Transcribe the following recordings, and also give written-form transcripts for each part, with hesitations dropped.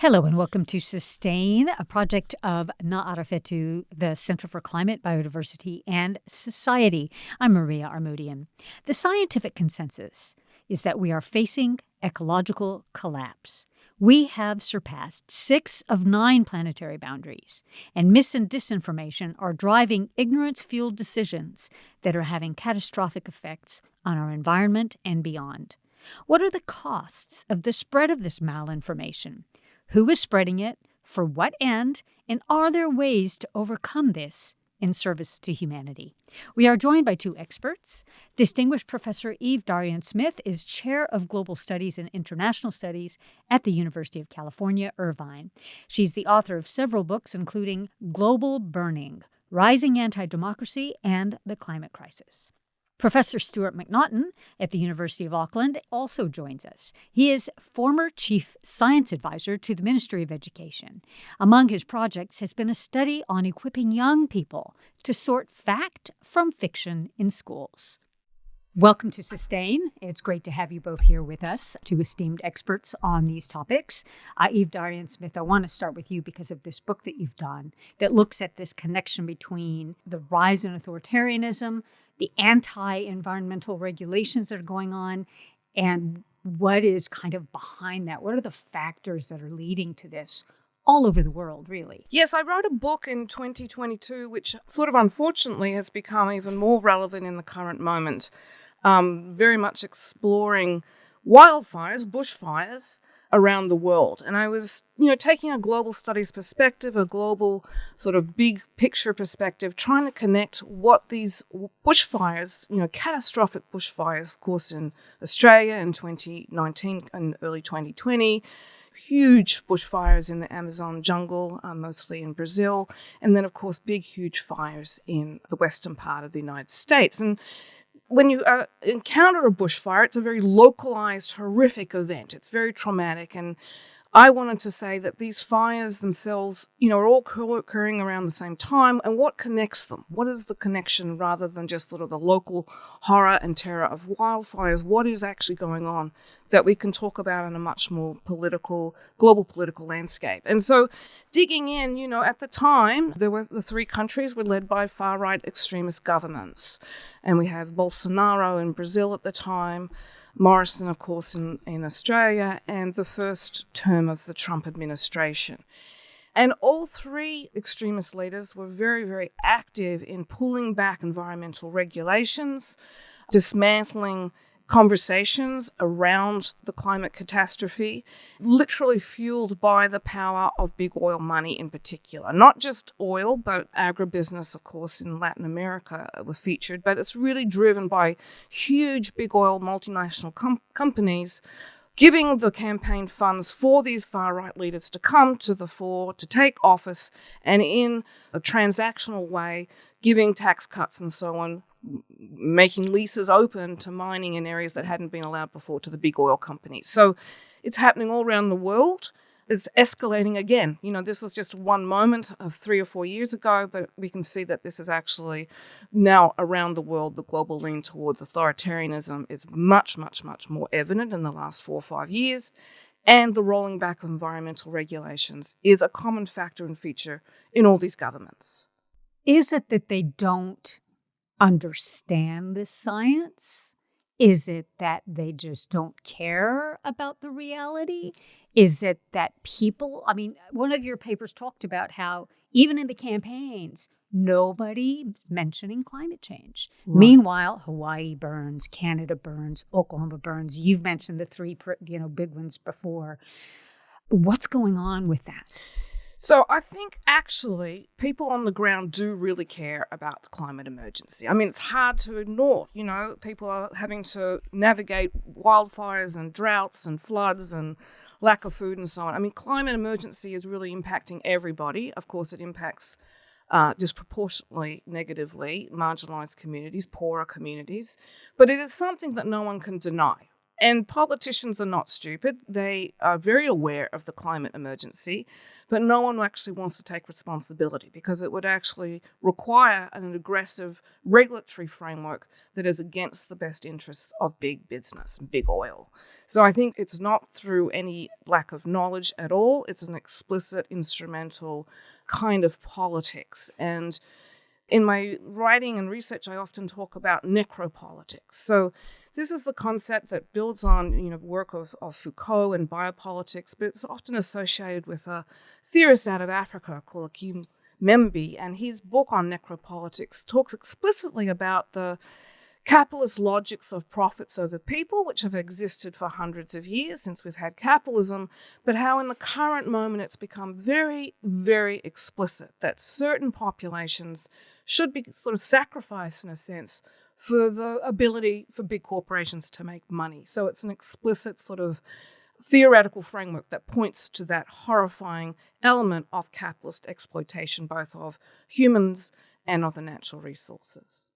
Hello and welcome to Sustain, a project of Na'arafetu, the Center for Climate, Biodiversity, and Society. I'm Maria Armoudian. The scientific consensus is that we are facing ecological collapse. We have surpassed 6 of 9 planetary boundaries, and mis and disinformation are driving ignorance-fueled decisions that are having catastrophic effects on our environment and beyond. What are the costs of the spread of this malinformation? Who is spreading it? For what end? And are there ways to overcome this in service to humanity? We are joined by 2 experts. Distinguished Professor Eve Darian-Smith is Chair of Global Studies and International Studies at the University of California, Irvine. She's the author of several books, including Global Burning, Rising Anti-Democracy, and The Climate Crisis. Professor Stuart McNaughton at the University of Auckland also joins us. He is former Chief Science Advisor to the Ministry of Education. Among his projects has been a study on equipping young people to sort fact from fiction in schools. Welcome to Sustain. It's great to have you both here with us, 2 esteemed experts on these topics. Eve Darian-Smith, I want to start with you because of this book that you've done that looks at this connection between the rise in authoritarianism, the anti-environmental regulations that are going on, and what is kind of behind that. What are the factors that are leading to this all over the world, really? Yes, I wrote a book in 2022, which sort of unfortunately has become even more relevant in the current moment, very much exploring wildfires, bushfires, around the world. And I was, taking a global studies perspective, a global sort of big picture perspective, trying to connect what these bushfires, catastrophic bushfires, of course, in Australia in 2019 and early 2020, huge bushfires in the Amazon jungle, mostly in Brazil, and then, of course, big, huge fires in the western part of the United States. And when you encounter a bushfire, it's a very localized, horrific event. It's very traumatic. And I wanted to say that these fires themselves, are all occurring around the same time. And what connects them? What is the connection rather than just sort of the local horror and terror of wildfires? What is actually going on that we can talk about in a much more global political landscape? And so digging in, at the time, the 3 countries were led by far-right extremist governments. And we have Bolsonaro in Brazil at the time, Morrison, of course, in Australia, and the first term of the Trump administration. And all 3 extremist leaders were very, very active in pulling back environmental regulations, dismantling conversations around the climate catastrophe, literally fueled by the power of big oil money in particular. Not just oil, but agribusiness, of course, in Latin America was featured. But it's really driven by huge big oil multinational companies giving the campaign funds for these far-right leaders to come to the fore, to take office, and in a transactional way, giving tax cuts and so on, making leases open to mining in areas that hadn't been allowed before to the big oil companies. So it's happening all around the world. It's escalating again. This was just one moment of 3 or 4 years ago, but we can see that this is actually now around the world. The global lean towards authoritarianism is much, much, much more evident in the last 4 or 5 years. And the rolling back of environmental regulations is a common factor and feature in all these governments. Is it that they don't understand this science? Is it that they just don't care about the reality? Is it that people, one of your papers talked about how even in the campaigns, nobody's mentioning climate change. Right. Meanwhile, Hawaii burns, Canada burns, Oklahoma burns. You've mentioned the 3, big ones before. What's going on with that? So I think actually people on the ground do really care about the climate emergency. It's hard to ignore, people are having to navigate wildfires and droughts and floods and lack of food and so on. Climate emergency is really impacting everybody. Of course, it impacts disproportionately negatively marginalized communities, poorer communities, but it is something that no one can deny. And politicians are not stupid. They are very aware of the climate emergency, but no one actually wants to take responsibility because it would actually require an aggressive regulatory framework that is against the best interests of big business and big oil. So I think it's not through any lack of knowledge at all. It's an explicit, instrumental kind of politics. And in my writing and research, I often talk about necropolitics. So this is the concept that builds on work of Foucault and biopolitics, but it's often associated with a theorist out of Africa called Akim Membi, and his book on necropolitics talks explicitly about the capitalist logics of profits over people, which have existed for hundreds of years since we've had capitalism, but how in the current moment it's become very, very explicit that certain populations should be sort of sacrificed, in a sense, for the ability for big corporations to make money. So it's an explicit sort of theoretical framework that points to that horrifying element of capitalist exploitation, both of humans and of the natural resources.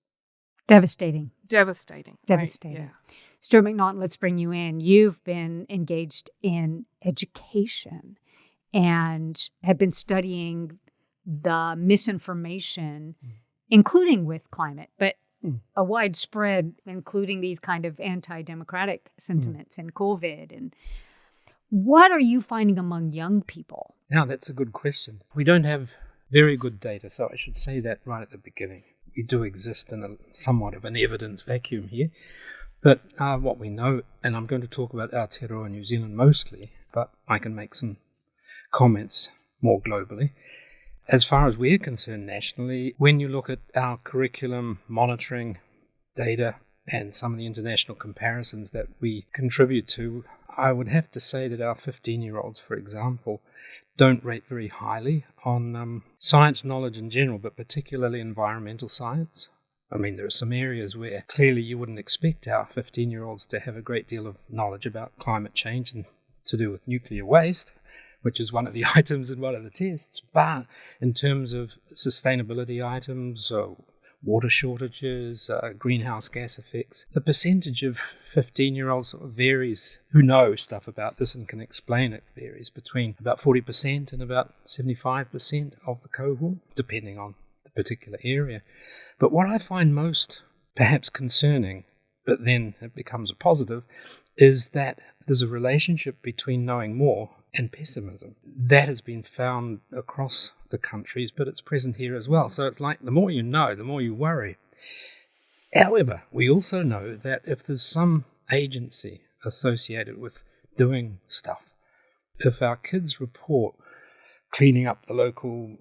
Devastating. Devastating. Devastating. Right? Yeah. Stuart McNaughton, let's bring you in. You've been engaged in education and have been studying the misinformation, including with climate, but a widespread, including these kind of anti-democratic sentiments and COVID. And what are you finding among young people? Now, that's a good question. We don't have very good data, so I should say that right at the beginning. We do exist in somewhat of an evidence vacuum here. But what we know, and I'm going to talk about Aotearoa New Zealand mostly, but I can make some comments more globally. As far as we're concerned nationally, when you look at our curriculum monitoring data and some of the international comparisons that we contribute to, I would have to say that our 15-year-olds, for example, don't rate very highly on science knowledge in general, but particularly environmental science. I mean, there are some areas where clearly you wouldn't expect our 15-year-olds to have a great deal of knowledge about climate change and to do with nuclear waste, which is one of the items in one of the tests. But in terms of sustainability items, so water shortages, greenhouse gas effects, the percentage of 15-year-olds sort of varies, who know stuff about this and can explain it, varies between about 40% and about 75% of the cohort, depending on the particular area. But what I find most perhaps concerning, but then it becomes a positive, is that there's a relationship between knowing more and pessimism. That has been found across the countries, but it's present here as well. So it's like the more you know, the more you worry. However, we also know that if there's some agency associated with doing stuff, if our kids report cleaning up the local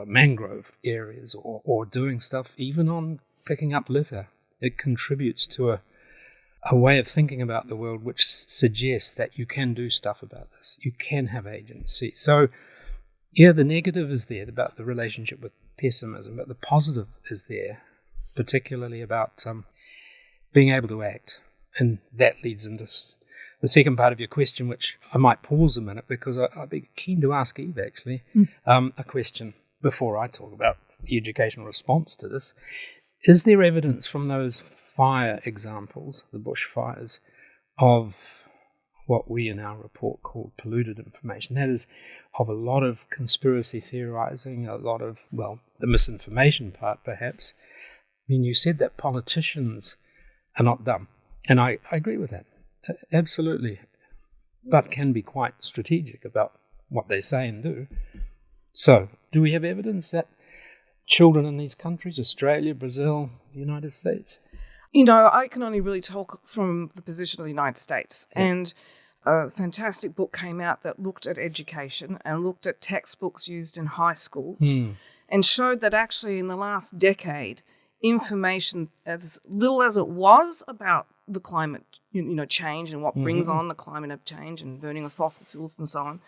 mangrove areas or doing stuff even on picking up litter, it contributes to a way of thinking about the world which suggests that you can do stuff about this. You can have agency. So, yeah, the negative is there about the relationship with pessimism, but the positive is there, particularly about being able to act. And that leads into the second part of your question, which I might pause a minute because I'd be keen to ask Eve, actually, a question before I talk about the educational response to this. Is there evidence from those fire examples, the bushfires, of what we in our report call polluted information? That is, of a lot of conspiracy theorizing, a lot of, well, the misinformation part perhaps. I mean, you said that politicians are not dumb, and I agree with that, absolutely, but can be quite strategic about what they say and do. So, do we have evidence that children in these countries, Australia, Brazil, the United States? You know, I can only really talk from the position of the United States. Yeah. And a fantastic book came out that looked at education and looked at textbooks used in high schools and showed that actually in the last decade, information, as little as it was about the climate, change and what brings on the climate change and burning of fossil fuels and so on,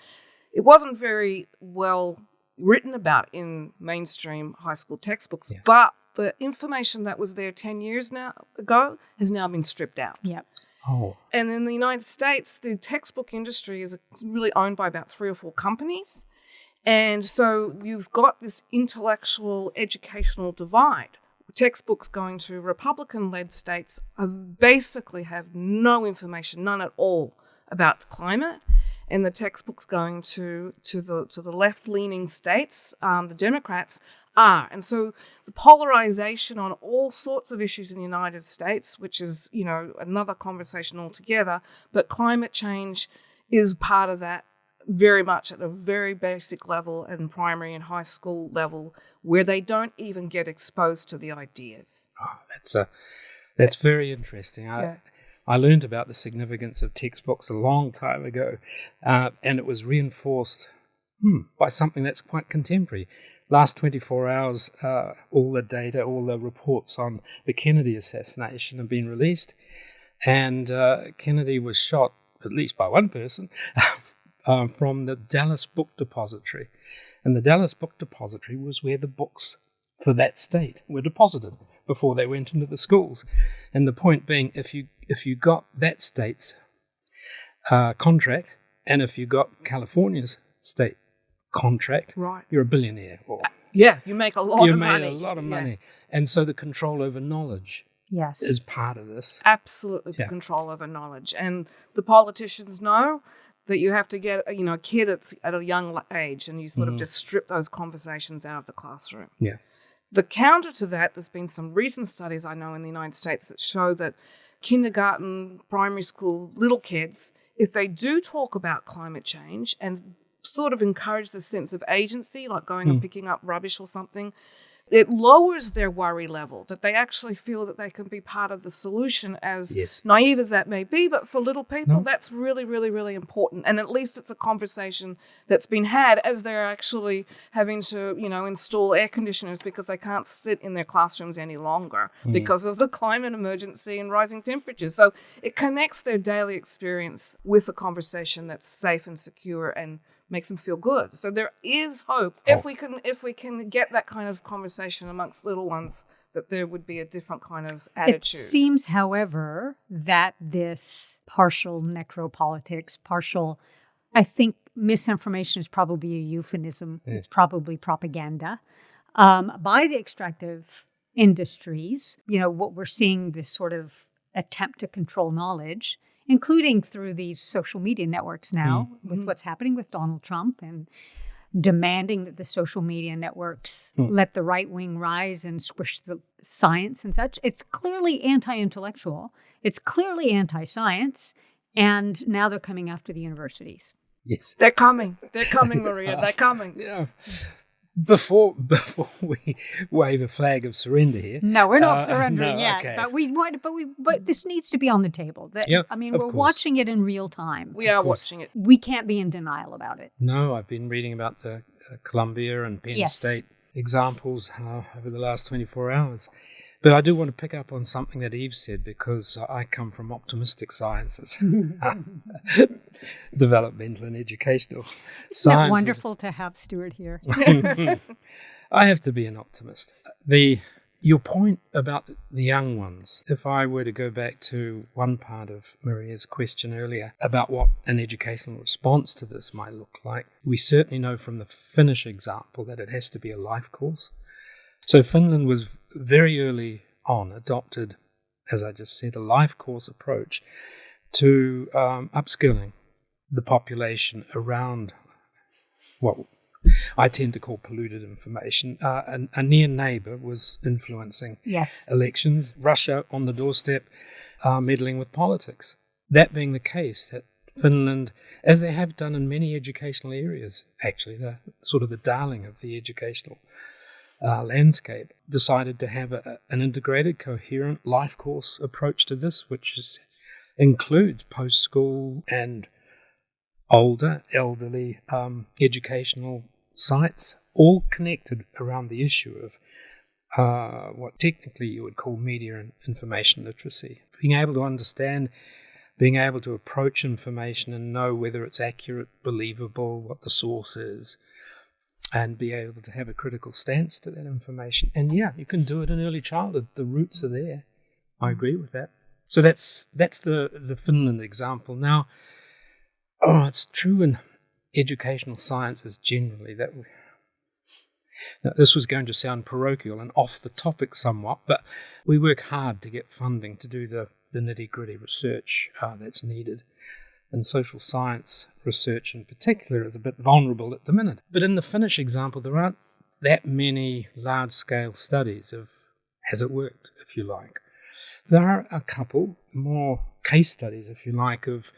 it wasn't very well written about in mainstream high school textbooks. Yeah. But the information that was there 10 years ago has now been stripped out. Yep. Oh. And in the United States, the textbook industry is really owned by about 3 or 4 companies. And so you've got this intellectual, educational divide textbooks going to Republican-led states basically have no information, none at all, about the climate. And the textbooks going to the left-leaning states, the Democrats, are. And so the polarization on all sorts of issues in the United States, which is, another conversation altogether, but climate change is part of that very much at a very basic level and primary and high school level, where they don't even get exposed to the ideas. Oh, that's very interesting. I learned about the significance of textbooks a long time ago, and it was reinforced by something that's quite contemporary. Last 24 hours, all the data, all the reports on the Kennedy assassination have been released, and Kennedy was shot, at least by one person, from the Dallas Book Depository. And the Dallas Book Depository was where the books for that state were deposited before they went into the schools. And the point being, if you got that state's contract, and if you got California's state contract, right, you're a billionaire. You make a lot of money. You made a lot of money. And so the control over knowledge yes. is part of this. Absolutely, the control over knowledge. And the politicians know that you have to get a kid at a young age, and you sort of just strip those conversations out of the classroom. Yeah. The counter to that, there's been some recent studies I know in the United States that show that kindergarten, primary school, little kids, if they do talk about climate change and sort of encourage the sense of agency, like going and picking up rubbish or something, it lowers their worry level, that they actually feel that they can be part of the solution, as naive as that may be. But for little people, that's really, really, really important. And at least it's a conversation that's been had as they're actually having to, install air conditioners because they can't sit in their classrooms any longer because of the climate emergency and rising temperatures. So it connects their daily experience with a conversation that's safe and secure and makes them feel good. So there is hope if we can get that kind of conversation amongst little ones, that there would be a different kind of attitude. It seems, however, that this partial necropolitics, I think misinformation is probably a euphemism. It's probably propaganda by the extractive industries. What we're seeing, this sort of attempt to control knowledge, including through these social media networks now, with what's happening with Donald Trump and demanding that the social media networks let the right wing rise and squish the science and such. It's clearly anti-intellectual. It's clearly anti-science. And now they're coming after the universities. Yes. They're coming. They're coming, Maria. They're coming. Yeah. Before we wave a flag of surrender here. No, we're not surrendering yet. Okay. But this needs to be on the table. We're watching it in real time. We are watching it. We can't be in denial about it. No, I've been reading about the Columbia and Penn State examples over the last 24 hours. But I do want to pick up on something that Eve said, because I come from optimistic sciences, developmental and educational sciences. Isn't it wonderful to have Stuart here? I have to be an optimist. Your point about the young ones, if I were to go back to one part of Maria's question earlier about what an educational response to this might look like, we certainly know from the Finnish example that it has to be a life course. So Finland was very early on adopted, as I just said, a life course approach to upskilling the population around what I tend to call polluted information. A near neighbour was influencing elections, Russia on the doorstep, meddling with politics. That being the case, that Finland, as they have done in many educational areas, actually, they're sort of the darling of the educational landscape, decided to have an integrated, coherent life course approach to this, which includes post-school and older, elderly educational sites, all connected around the issue of what technically you would call media and information literacy. Being able to understand, being able to approach information and know whether it's accurate, believable, what the source is, and be able to have a critical stance to that information. And you can do it in early childhood. The roots are there. I agree with that. So that's the Finland example. Now, it's true in educational sciences generally that Now, this was going to sound parochial and off the topic somewhat, but we work hard to get funding to do the nitty-gritty research that's needed. And social science research in particular is a bit vulnerable at the minute. But in the Finnish example, there aren't that many large-scale studies of has it worked, if you like. There are a couple more case studies, if you like, of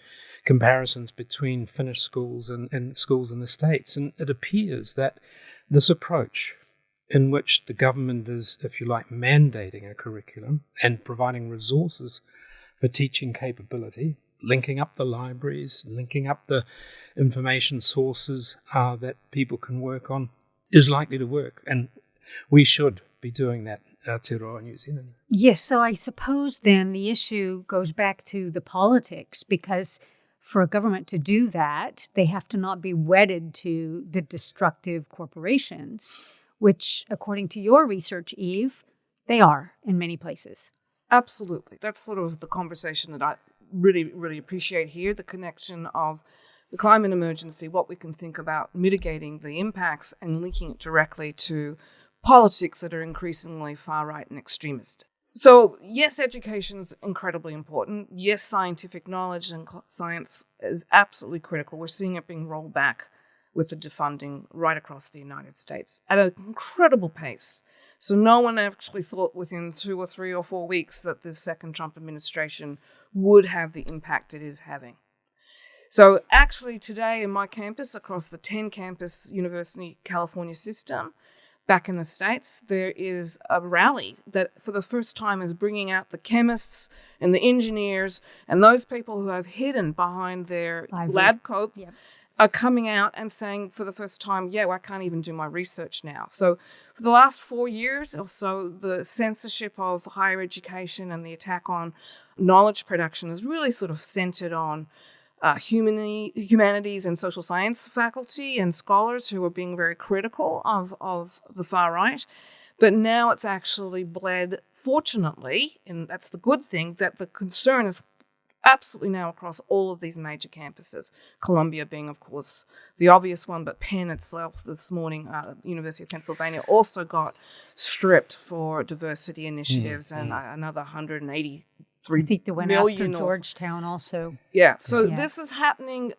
comparisons between Finnish schools and schools in the States. And it appears that this approach in which the government is, if you like, mandating a curriculum and providing resources for teaching capability, linking up the libraries, linking up the information sources that people can work on, is likely to work. And we should be doing that in Aotearoa, New Zealand. Yes, so I suppose then the issue goes back to the politics, because for a government to do that, they have to not be wedded to the destructive corporations, which, according to your research, Eve, they are in many places. Absolutely. That's sort of the conversation that I really, really appreciate here, the connection of the climate emergency, what we can think about mitigating the impacts and linking it directly to politics that are increasingly far-right and extremist. So, yes, education is incredibly important. Yes, scientific knowledge and science is absolutely critical. We're seeing it being rolled back with the defunding right across the United States at an incredible pace. So no one actually thought within 2 or 3 or 4 weeks that the second Trump administration would have the impact it is having. So actually today in my campus, across the 10-campus University California system, back in the States, there is a rally that for the first time is bringing out the chemists and the engineers and those people who have hidden behind their lab coat. Yep. Are coming out and saying for the first time, I can't even do my research now. So for the last 4 years or so, the censorship of higher education and the attack on knowledge production is really sort of centered on humanities and social science faculty and scholars who are being very critical of the far right. But now it's actually bled, fortunately, and that's the good thing, that the concern is absolutely now across all of these major campuses, Columbia being, of course, the obvious one, but Penn itself this morning, University of Pennsylvania, also got stripped for diversity initiatives and another 183 I think they went after Georgetown also. Yeah, so this is happening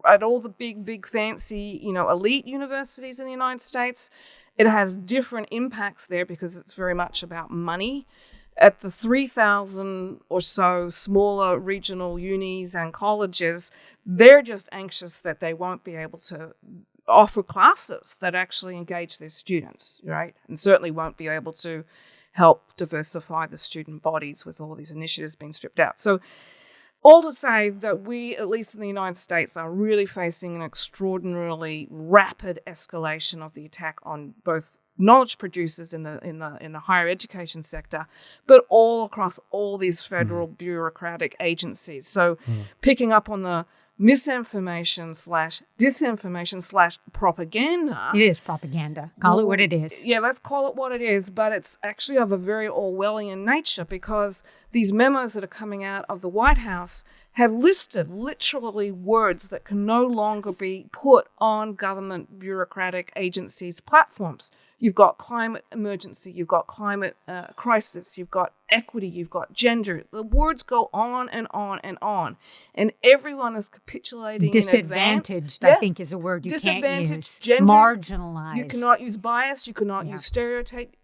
at all the big fancy, elite universities in the United States. It has different impacts there because it's very much about money. At the 3,000 or so smaller regional unis and colleges, they're just anxious that they won't be able to offer classes that actually engage their students, right? And certainly won't be able to help diversify the student bodies with all these initiatives being stripped out. So all to say that we, at least in the United States, are really facing an extraordinarily rapid escalation of the attack on both knowledge producers in the higher education sector, but all across all these federal bureaucratic agencies. So picking up on the misinformation/disinformation/propaganda. It is propaganda. Call it what it is. Yeah, let's call it what it is, but it's actually of a very Orwellian nature because these memos that are coming out of the White House have listed literally words that can no longer be put on government bureaucratic agencies' platforms. You've got climate emergency, you've got climate crisis, you've got equity, you've got gender. The words go on and on and on. And everyone is capitulating disadvantaged, in advance. I think, is a word you can't use. Gender, marginalized. You cannot use bias, you cannot use stereotype,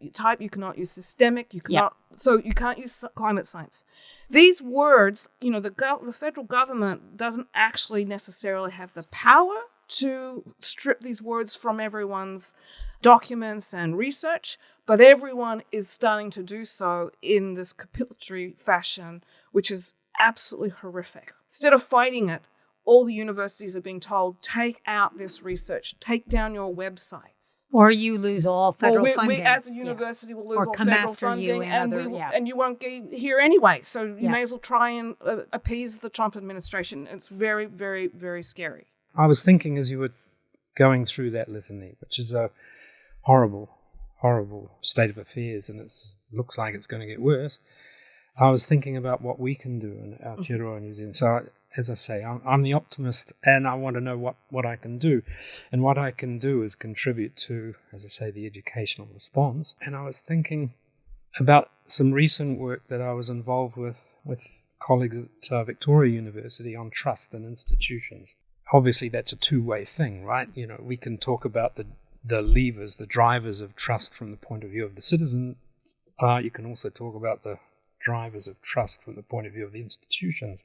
you cannot use systemic, you cannot. So you can't use climate science. These words, the federal government doesn't actually necessarily have the power to strip these words from everyone's documents and research, but everyone is starting to do so in this capitulatory fashion, which is absolutely horrific. Instead of fighting it, all the universities are being told, take out this research, take down your websites. Or you lose all federal funding. We as a university will lose or all come federal after funding you and you won't get here anyway. So you may as well try and appease the Trump administration. It's very, very, very scary. I was thinking as you were going through that litany, which is a horrible, horrible state of affairs, and it looks like it's going to get worse. I was thinking about what we can do in Aotearoa, New Zealand. So as I say, I'm the optimist, and I want to know what I can do. And what I can do is contribute to, as I say, the educational response. And I was thinking about some recent work that I was involved with colleagues at Victoria University on trust in institutions. Obviously, that's a two-way thing, right? We can talk about the levers, the drivers of trust from the point of view of the citizen. You can also talk about the drivers of trust from the point of view of the institutions.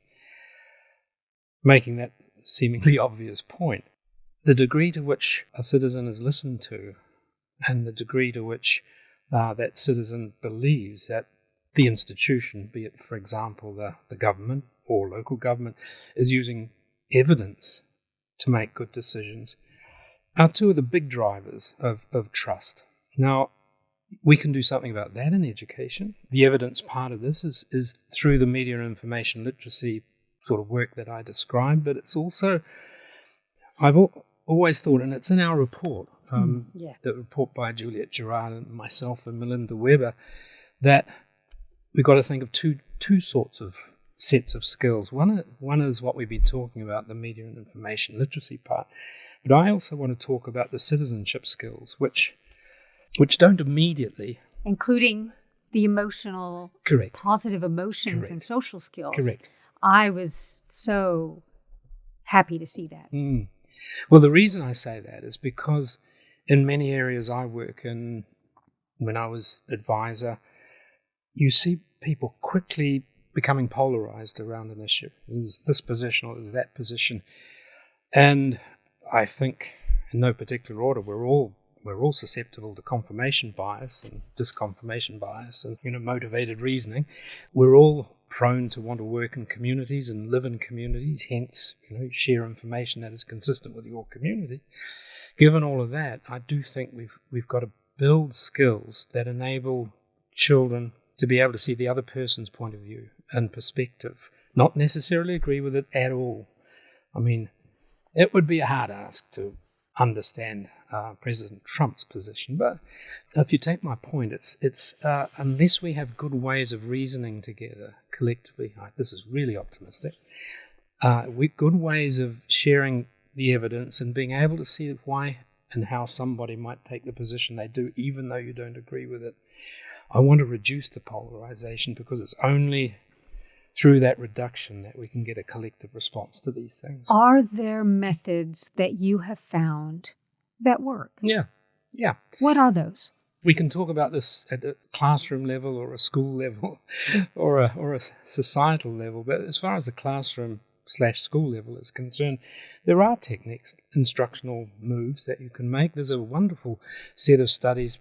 Making that seemingly obvious point, the degree to which a citizen is listened to and the degree to which that citizen believes that the institution, be it, for example, the government or local government, is using evidence to make good decisions, are two of the big drivers of trust. Now, we can do something about that in education. The evidence part of this is through the media and information literacy sort of work that I described, but it's also, I've always thought, and it's in our report, the report by Juliet Gerard and myself and Melinda Weber, that we've got to think of two sorts of sets of skills. One is what we've been talking about, the media and information literacy part, but I also want to talk about the citizenship skills, which don't immediately... Including the emotional, correct, positive emotions correct, and social skills. Correct. I was so happy to see that. Well, the reason I say that is because in many areas I work in, when I was advisor, you see people quickly becoming polarized around an issue. Is this position or is that position? And I think, in no particular order, we're all susceptible to confirmation bias and disconfirmation bias and motivated reasoning. We're all prone to want to work in communities and live in communities, hence share information that is consistent with your community. Given all of that, I do think we've got to build skills that enable children to be able to see the other person's point of view and perspective, not necessarily agree with it at all. I mean, it would be a hard ask to understand President Trump's position, but if you take my point, it's unless we have good ways of reasoning together collectively, this is really optimistic, good ways of sharing the evidence and being able to see why and how somebody might take the position they do, even though you don't agree with it. I want to reduce the polarization because it's only through that reduction that we can get a collective response to these things. Are there methods that you have found that work? Yeah. What are those? We can talk about this at a classroom level or a school level or a societal level, but as far as the classroom/school level is concerned, there are techniques, instructional moves that you can make. There's a wonderful set of studies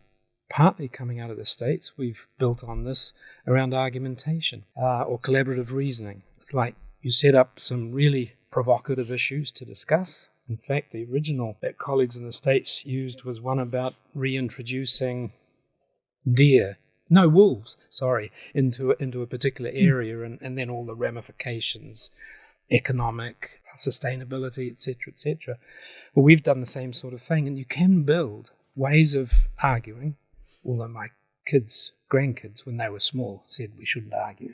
partly coming out of the States. We've built on this around argumentation or collaborative reasoning. It's like you set up some really provocative issues to discuss. In fact, the original that colleagues in the States used was one about reintroducing wolves, into a particular area and then all the ramifications, economic, sustainability, etc. Well, we've done the same sort of thing, and you can build ways of arguing, although my grandkids, when they were small, said we shouldn't argue.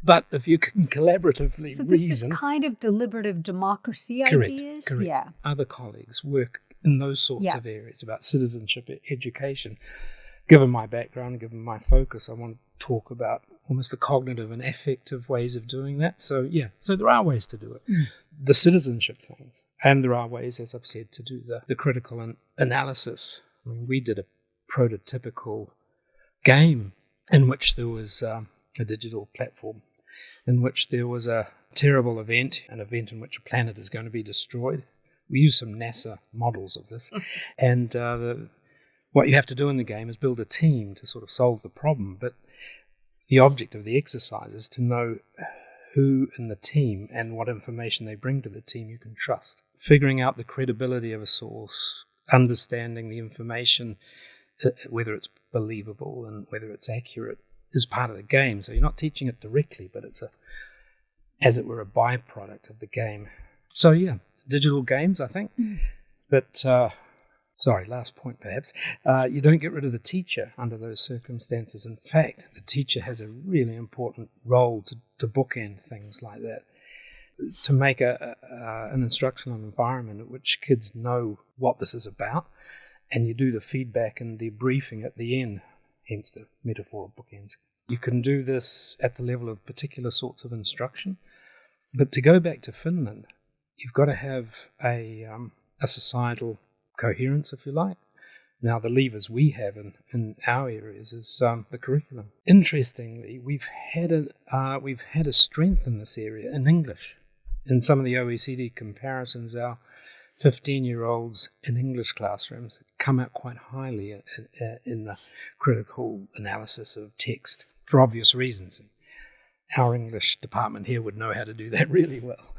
But if you can collaboratively so this reason... is kind of deliberative democracy ideas? Correct. Yeah. Other colleagues work in those sorts of areas about citizenship, education. Given my background, given my focus, I want to talk about almost the cognitive and affective ways of doing that. So there are ways to do it. The citizenship things. And there are ways, as I've said, to do the critical analysis. I mean, we did a prototypical game in which there was a digital platform, in which there was a terrible event, an event in which a planet is going to be destroyed. We used some NASA models of this. And what you have to do in the game is build a team to sort of solve the problem. But the object of the exercise is to know who in the team and what information they bring to the team you can trust. Figuring out the credibility of a source, understanding the information, whether it's believable and whether it's accurate, is part of the game. So you're not teaching it directly, but it's as it were, a byproduct of the game. So digital games, I think. But Sorry, last point perhaps. You don't get rid of the teacher under those circumstances. In fact, the teacher has a really important role to bookend things like that, to make an instructional environment in which kids know what this is about, and you do the feedback and debriefing at the end, hence the metaphor of bookends. You can do this at the level of particular sorts of instruction, but to go back to Finland, you've got to have a societal coherence, if you like. Now, the levers we have in our areas is the curriculum. Interestingly, we've had a strength in this area in English. In some of the OECD comparisons, our 15-year-olds in English classrooms come out quite highly in the critical analysis of text, for obvious reasons. Our English department here would know how to do that really well.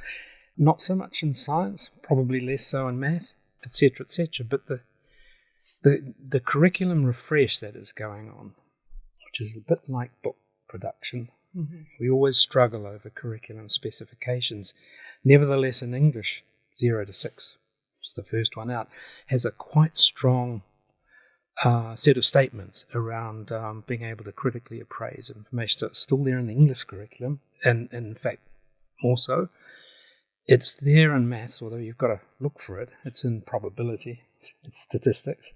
Not so much in science, probably less so in math, etc., etc. But the curriculum refresh that is going on, which is a bit like book production. Mm-hmm. We always struggle over curriculum specifications. Nevertheless, in English, 0 to 6, which is the first one out, has a quite strong set of statements around being able to critically appraise information. So it's still there in the English curriculum, and in fact, more so. It's there in maths, although you've got to look for it. It's in probability, it's statistics.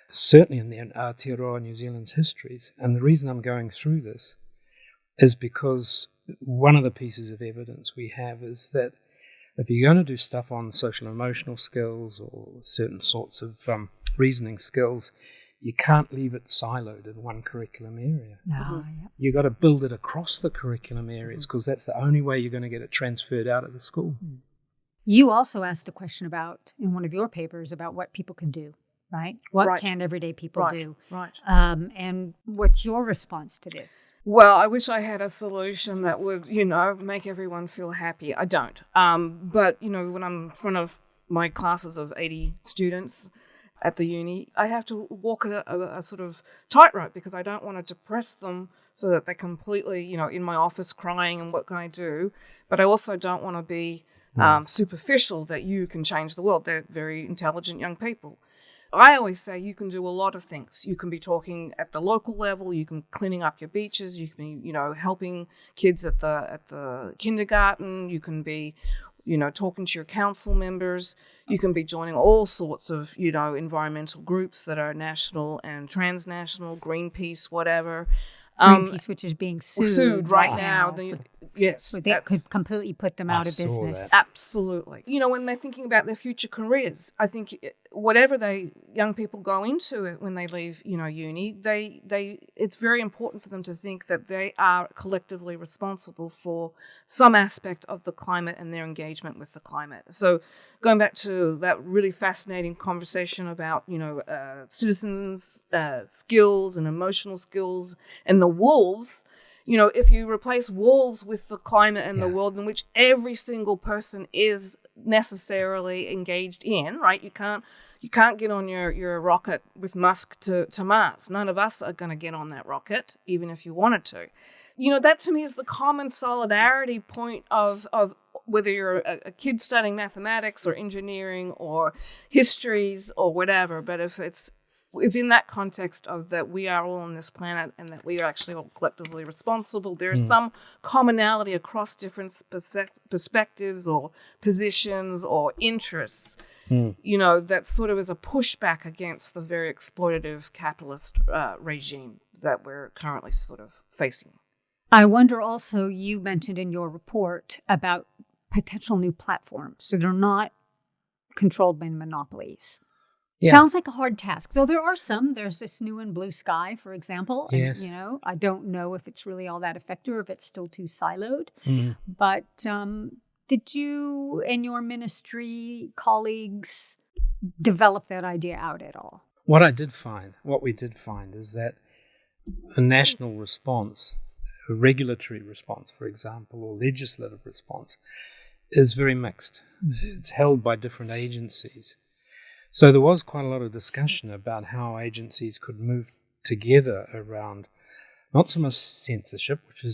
Certainly in the Aotearoa New Zealand's histories. And the reason I'm going through this is because one of the pieces of evidence we have is that if you're going to do stuff on social emotional skills or certain sorts of reasoning skills, you can't leave it siloed in one curriculum area. No, You've got to build it across the curriculum areas, because that's the only way you're going to get it transferred out of the school. You also asked a question about, in one of your papers, about what people can do, right? What can everyday people do? Right. And what's your response to this? Well, I wish I had a solution that would, make everyone feel happy. I don't. But, when I'm in front of my classes of 80 students at the uni, I have to walk a sort of tightrope, because I don't want to depress them so that they're completely, in my office crying and what can I do? But I also don't want to be superficial that you can change the world. They're very intelligent young people. I always say you can do a lot of things. You can be talking at the local level. You can cleaning up your beaches. You can be, helping kids at the kindergarten. You can be, talking to your council members. You can be joining all sorts of, environmental groups that are national and transnational, Greenpeace, whatever. Greenpeace, which is being sued right now. Yes. So that could completely put them out of business. Absolutely. When they're thinking about their future careers, I think whatever young people go into it when they leave, uni, it's very important for them to think that they are collectively responsible for some aspect of the climate and their engagement with the climate. So going back to that really fascinating conversation about, citizens' skills and emotional skills and the wolves, if you replace wolves with the climate and the world in which every single person is necessarily engaged in, right? You can't get on your rocket with Musk to Mars. None of us are going to get on that rocket, even if you wanted to. That to me is the common solidarity point of whether you're a kid studying mathematics or engineering or histories or whatever. But if it's within that context of that we are all on this planet and that we are actually all collectively responsible, there is some commonality across different perspectives or positions or interests, that sort of is a pushback against the very exploitative capitalist regime that we're currently sort of facing. I wonder also, you mentioned in your report about potential new platforms. So they're not controlled by monopolies. Yeah. Sounds like a hard task, though there are some. There's this new and Blue Sky, for example. Yes. And, I don't know if it's really all that effective or if it's still too siloed. But did you and your ministry colleagues develop that idea out at all? What we did find is that a national response, a regulatory response, for example, or legislative response, is very mixed. It's held by different agencies. So there was quite a lot of discussion about how agencies could move together around not so much censorship, which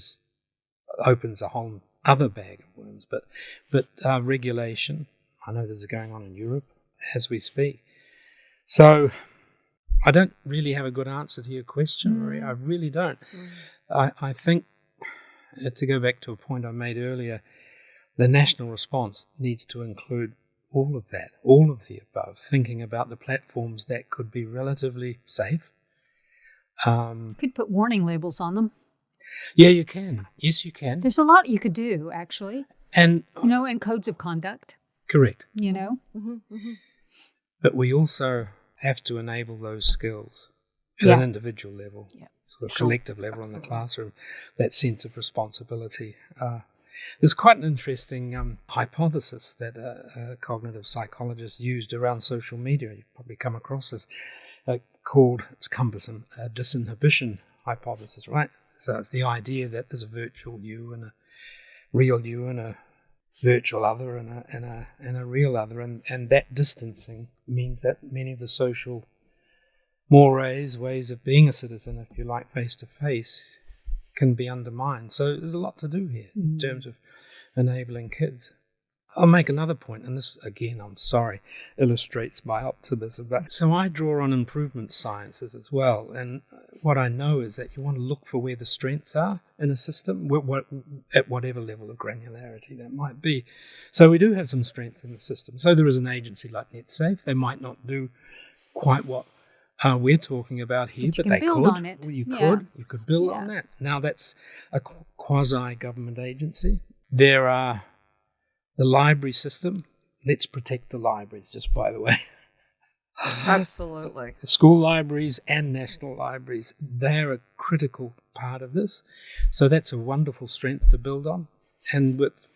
opens a whole other bag of worms, but regulation. I know this is going on in Europe as we speak. So I don't really have a good answer to your question, Maria. I really don't. I think, to go back to a point I made earlier, the national response needs to include all of that, all of the above, thinking about the platforms that could be relatively safe. Could put warning labels on them. Yeah, you can. Yes, you can. There's a lot you could do, actually. And and codes of conduct. correct. But we also have to enable those skills at an individual level, sort of collective level in the classroom, that sense of responsibility. There's quite an interesting hypothesis that a cognitive psychologist used around social media. You've probably come across this, called, it's cumbersome, disinhibition hypothesis, right? So it's the idea that there's a virtual you and a real you and a virtual other and a real other, and that distancing means that many of the social mores, ways of being a citizen, if you like, face to face, can be undermined. So there's a lot to do here in terms of enabling kids. I'll make another point, and this, again, I'm sorry, illustrates my optimism. But so I draw on improvement sciences as well, and what I know is that you want to look for where the strengths are in a system, at whatever level of granularity that might be. So we do have some strength in the system. So there is an agency like NetSafe. They might not do quite what we're talking about here, but they build could. on it. Well, you could build on that. Now that's a quasi-government agency. There are the library system. Let's protect the libraries, just by the way. Absolutely. School libraries and national libraries, they're a critical part of this. So that's a wonderful strength to build on. And with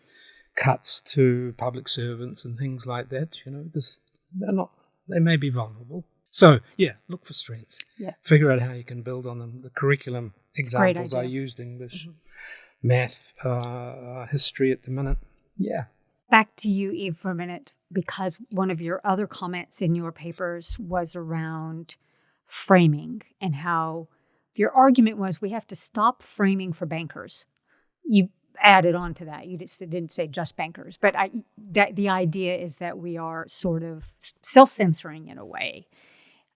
cuts to public servants and things like that, they may be vulnerable. So, look for strengths. Yeah. Figure out how you can build on them. The curriculum examples I used, English, math, history at the minute. Yeah. Back to you, Eve, for a minute, because one of your other comments in your papers was around framing and how your argument was we have to stop framing for bankers. You added on to that. You didn't say just bankers, but the idea is that we are sort of self-censoring in a way.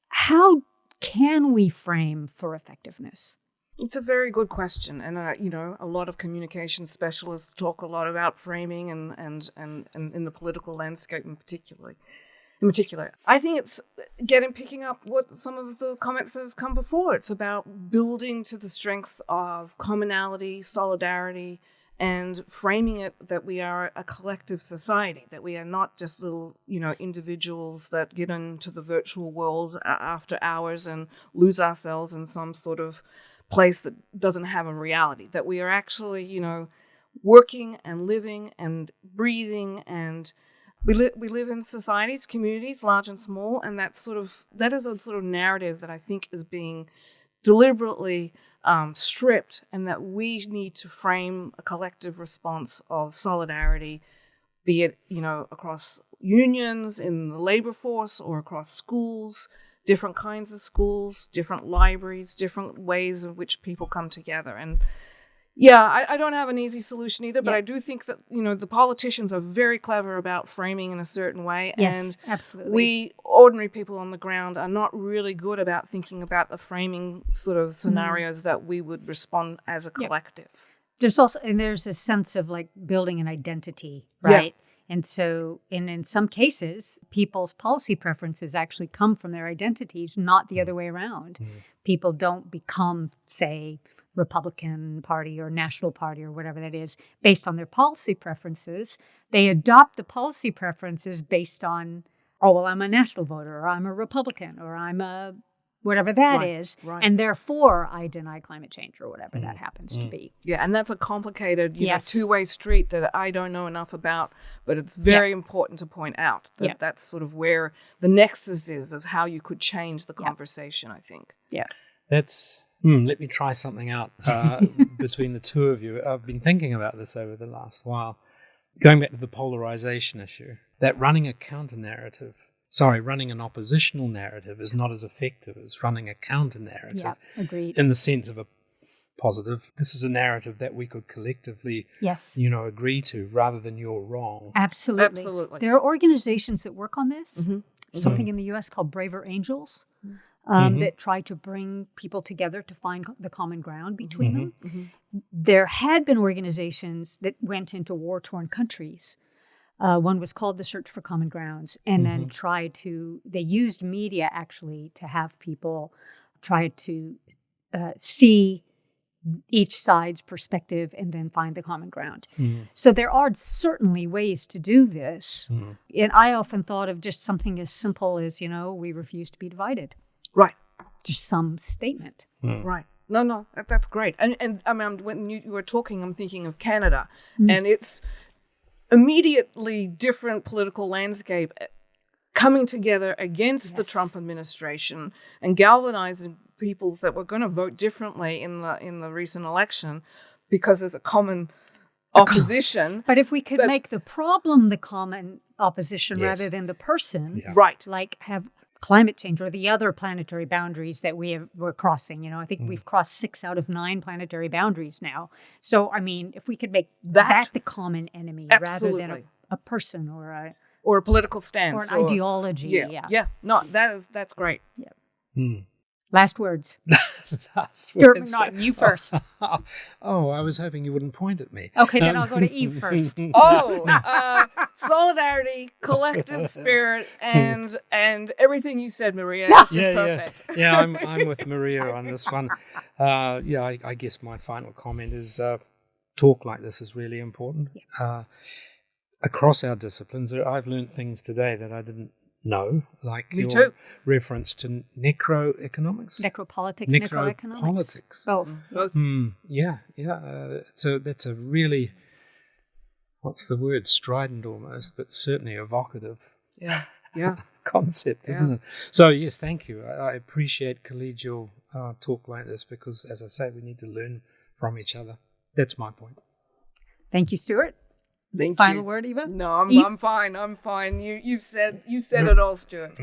How can we frame for effectiveness? It's a very good question, and a lot of communication specialists talk a lot about framing and in the political landscape in particular. I think it's picking up what some of the comments that has come before. It's about building to the strengths of commonality, solidarity, and framing it that we are a collective society, that we are not just little, individuals that get into the virtual world after hours and lose ourselves in some sort of place that doesn't have a reality, that we are actually, working and living and breathing, and we live in societies, communities, large and small, and that is a sort of narrative that I think is being deliberately stripped, and that we need to frame a collective response of solidarity, be it, across unions, in the labor force, or across schools, different kinds of schools, different libraries, different ways in which people come together. And I don't have an easy solution either, but I do think that, the politicians are very clever about framing in a certain way. Yes, and absolutely. We, ordinary people on the ground, are not really good about thinking about the framing sort of scenarios that we would respond as a collective. There's a sense of like building an identity, right? Yeah. And so, in some cases, people's policy preferences actually come from their identities, not the other way around. People don't become, say, Republican Party or National Party or whatever that is based on their policy preferences. They adopt the policy preferences based on, I'm a national voter, or I'm a Republican, or I'm a whatever that is, and therefore I deny climate change, or whatever that happens to be. Yeah, and that's a complicated, two-way street that I don't know enough about, but it's very important to point out that that's sort of where the nexus is of how you could change the conversation, I think. Yeah. That's, let me try something out between the two of you. I've been thinking about this over the last while. Going back to the polarization issue, that running an oppositional narrative is not as effective as running a counter-narrative. Yeah, agreed. In the sense of a positive, this is a narrative that we could collectively, agree to, rather than you're wrong. Absolutely. There are organizations that work on this. something in the U.S. called Braver Angels that try to bring people together to find the common ground between them. There had been organizations that went into war-torn countries. One was called the Search for Common Grounds, and then they used media actually to have people try to see each side's perspective and then find the common ground. So there are certainly ways to do this. And I often thought of just something as simple as, we refuse to be divided. Right. Just some statement. Right. No, that's great. And I mean, when you were talking, I'm thinking of Canada, and it's immediately different political landscape coming together against the Trump administration and galvanizing peoples that were going to vote differently in the recent election because there's a common opposition. But if we could make the problem the common opposition rather than the person, right? Like have climate change or the other planetary boundaries that we're crossing. I think we've crossed 6 out of 9 planetary boundaries now. So, I mean, if we could make that the common enemy rather than a person or a political stance or an ideology. Yeah. No, that's great. Yeah. Last words. Stuart McNaughton, you first. I was hoping you wouldn't point at me. Okay, then I'll go to Eve first. Solidarity, collective spirit, and everything you said, Maria, is just perfect. Yeah, I'm with Maria on this one. I guess my final comment is talk like this is really important. Across our disciplines, I've learned things today that I didn't know, like Me your too. reference to necroeconomics. Necropolitics, necroeconomics. Both. So that's a really, what's the word, strident almost, but certainly evocative concept, isn't it? So yes, thank you. I appreciate collegial talk like this because, as I say, we need to learn from each other. That's my point. Thank you, Stuart. Thank Final you. word, Eva? No, I'm fine. You said it all, Stuart.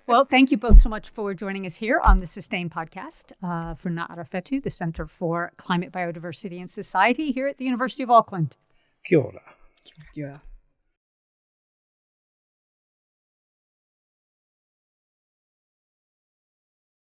Well, thank you both so much for joining us here on the Sustain podcast for Na'arawhetū, the Center for Climate, Biodiversity and Society here at the University of Auckland. Kia ora. Yeah.